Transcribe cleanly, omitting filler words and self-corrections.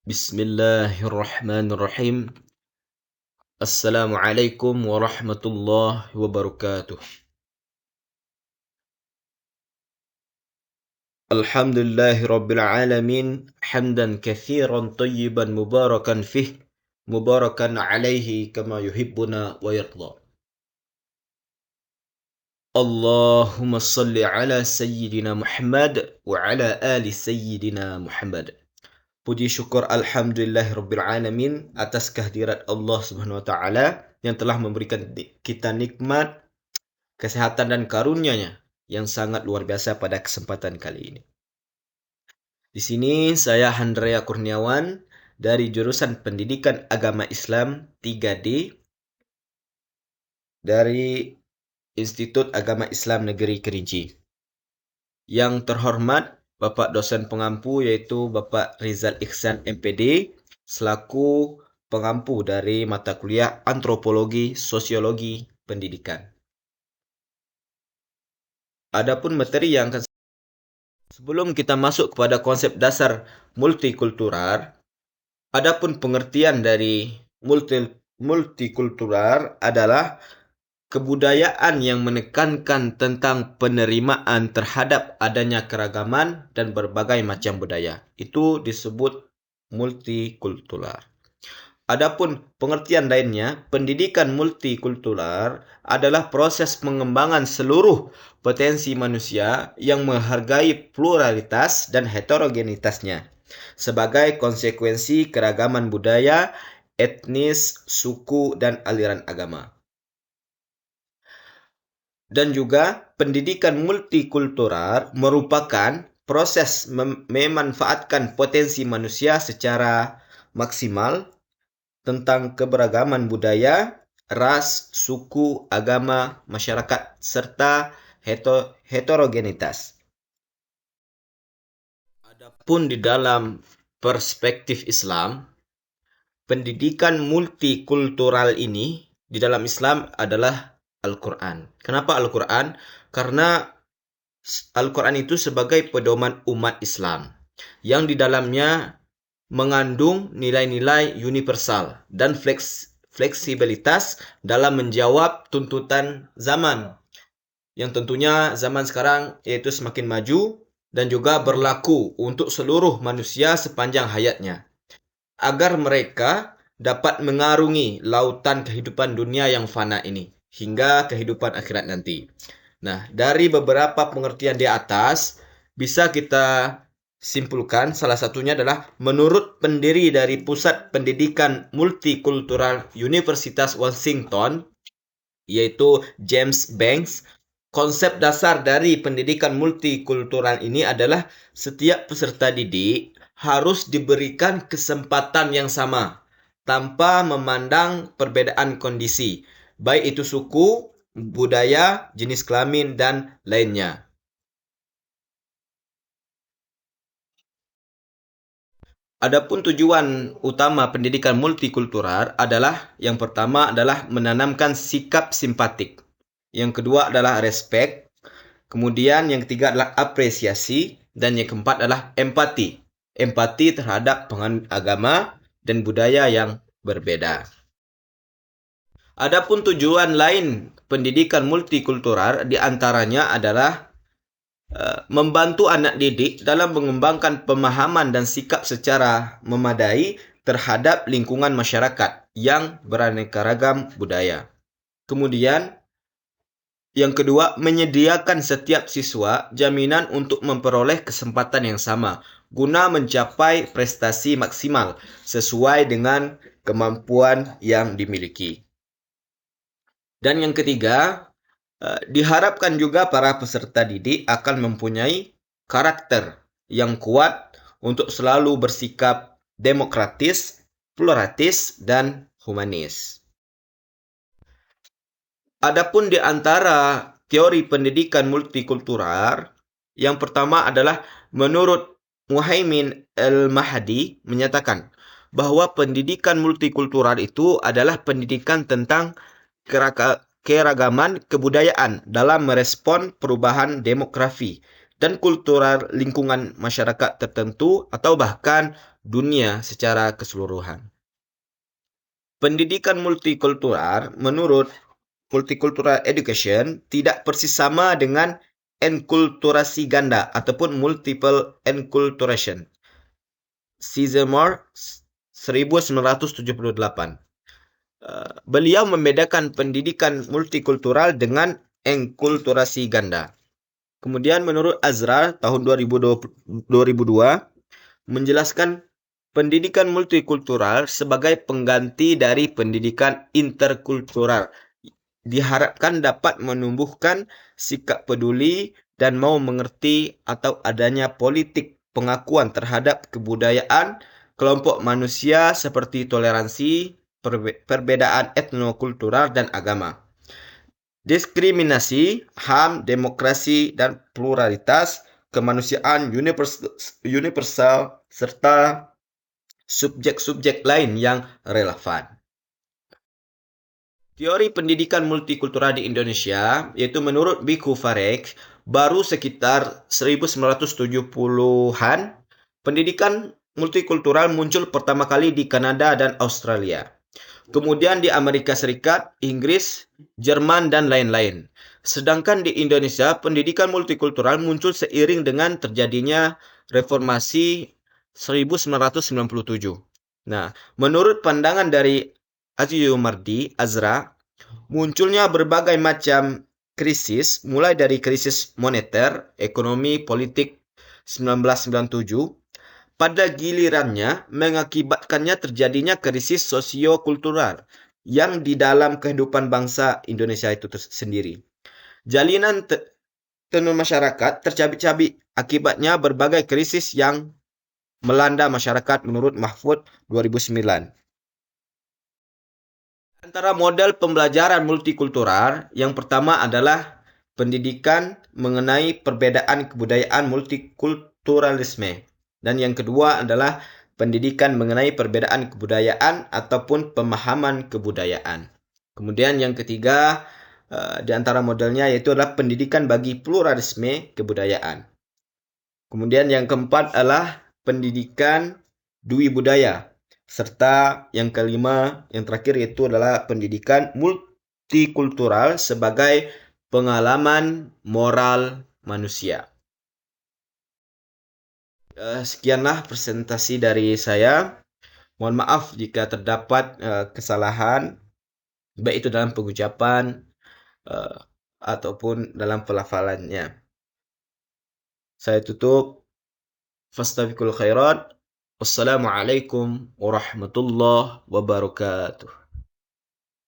Bismillahirrahmanirrahim. Assalamualaikum warahmatullahi wabarakatuh. Alhamdulillahi rabbil alamin. Hamdan kathiran tayyiban mubarakan fih. Mubarakan alaihi kama yuhibbuna wa yatla. Allahumma salli ala Sayyidina Muhammad wa ala ali Sayyidina Muhammad. Puji syukur alhamdulillahirabbil alamin atas kehadirat Allah Subhanahu wa taala yang telah memberikan kita nikmat, kesehatan dan karunia-Nya yang sangat luar biasa pada kesempatan kali ini. Di sini saya Handrea Kurniawan dari jurusan Pendidikan Agama Islam 3D dari Institut Agama Islam Negeri Kerinci. Yang terhormat Bapak dosen pengampu yaitu Bapak Rizal Ihsan MPD selaku pengampu dari mata kuliah Antropologi Sosiologi Pendidikan. Adapun materi yang akan sebelum kita masuk kepada konsep dasar multikultural, adapun pengertian dari multikultural adalah kebudayaan yang menekankan tentang penerimaan terhadap adanya keragaman dan berbagai macam budaya. Itu disebut multikultural. Adapun pengertian lainnya, pendidikan multikultural adalah proses pengembangan seluruh potensi manusia yang menghargai pluralitas dan heterogenitasnya sebagai konsekuensi keragaman budaya, etnis, suku, dan aliran agama. Dan juga pendidikan multikultural merupakan proses memanfaatkan potensi manusia secara maksimal tentang keberagaman budaya, ras, suku, agama, masyarakat, serta heterogenitas. Adapun di dalam perspektif Islam, pendidikan multikultural ini di dalam Islam adalah Al-Quran. Kenapa Al-Quran? Karena Al-Quran itu sebagai pedoman umat Islam yang di dalamnya mengandung nilai-nilai universal dan fleksibilitas dalam menjawab tuntutan zaman yang tentunya zaman sekarang yaitu semakin maju dan juga berlaku untuk seluruh manusia sepanjang hayatnya agar mereka dapat mengarungi lautan kehidupan dunia yang fana ini hingga kehidupan akhirat nanti. Nah, dari beberapa pengertian di atas, bisa kita simpulkan salah satunya adalah menurut pendiri dari Pusat Pendidikan Multikultural Universitas Washington, yaitu James Banks, konsep dasar dari pendidikan multikultural ini adalah setiap peserta didik harus diberikan kesempatan yang sama tanpa memandang perbedaan kondisi, baik itu suku, budaya, jenis kelamin, dan lainnya. Adapun tujuan utama pendidikan multikultural adalah yang pertama adalah menanamkan sikap simpatik. Yang kedua adalah respect. Kemudian yang ketiga adalah apresiasi. Dan yang keempat adalah empati. Empati terhadap penganut agama dan budaya yang berbeda. Adapun tujuan lain pendidikan multikultural diantaranya adalah membantu anak didik dalam mengembangkan pemahaman dan sikap secara memadai terhadap lingkungan masyarakat yang beraneka ragam budaya. Kemudian, yang kedua, menyediakan setiap siswa jaminan untuk memperoleh kesempatan yang sama guna mencapai prestasi maksimal sesuai dengan kemampuan yang dimiliki. Dan yang ketiga, diharapkan juga para peserta didik akan mempunyai karakter yang kuat untuk selalu bersikap demokratis, pluralis, dan humanis. Adapun di antara teori pendidikan multikultural, yang pertama adalah menurut Muhaimin Al-Mahdi menyatakan bahwa pendidikan multikultural itu adalah pendidikan tentang keragaman kebudayaan dalam merespon perubahan demografi dan kultural lingkungan masyarakat tertentu atau bahkan dunia secara keseluruhan. Pendidikan multikultural menurut Multicultural Education tidak persis sama dengan enkulturasi ganda ataupun multiple enculturation. Sizemore 1978. Beliau membedakan pendidikan multikultural dengan enkulturasi ganda. Kemudian menurut Azra tahun 2002 menjelaskan pendidikan multikultural sebagai pengganti dari pendidikan interkultural. Diharapkan dapat menumbuhkan sikap peduli dan mau mengerti atau adanya politik pengakuan terhadap kebudayaan kelompok manusia seperti toleransi, perbedaan etnokultural dan agama. Diskriminasi, HAM, demokrasi, dan pluralitas, kemanusiaan universal, serta subjek-subjek lain yang relevan. Teori pendidikan multikultural di Indonesia, yaitu menurut Biku Farek, baru sekitar 1970-an, pendidikan multikultural muncul pertama kali di Kanada dan Australia. Kemudian di Amerika Serikat, Inggris, Jerman, dan lain-lain. Sedangkan di Indonesia, pendidikan multikultural muncul seiring dengan terjadinya reformasi 1997. Nah, menurut pandangan dari Aziumardi Azra, munculnya berbagai macam krisis, mulai dari krisis moneter, ekonomi, politik 1997, pada gilirannya mengakibatkannya terjadinya krisis sosio-kultural yang di dalam kehidupan bangsa Indonesia itu sendiri. Jalinan tenun masyarakat tercabik-cabik akibatnya berbagai krisis yang melanda masyarakat menurut Mahfud 2009. Antara model pembelajaran multikultural, yang pertama adalah pendidikan mengenai perbedaan kebudayaan multikulturalisme. Dan yang kedua adalah pendidikan mengenai perbedaan kebudayaan ataupun pemahaman kebudayaan. Kemudian yang ketiga di antara modelnya yaitu adalah pendidikan bagi pluralisme kebudayaan. Kemudian yang keempat adalah pendidikan dwi budaya. Serta yang kelima, yang terakhir yaitu adalah pendidikan multikultural sebagai pengalaman moral manusia. Sekianlah presentasi dari saya. Mohon maaf jika terdapat kesalahan, baik itu dalam pengucapan ataupun dalam pelafalannya. Saya tutup. Fastabiqul khairat. Wassalamualaikum warahmatullahi wabarakatuh.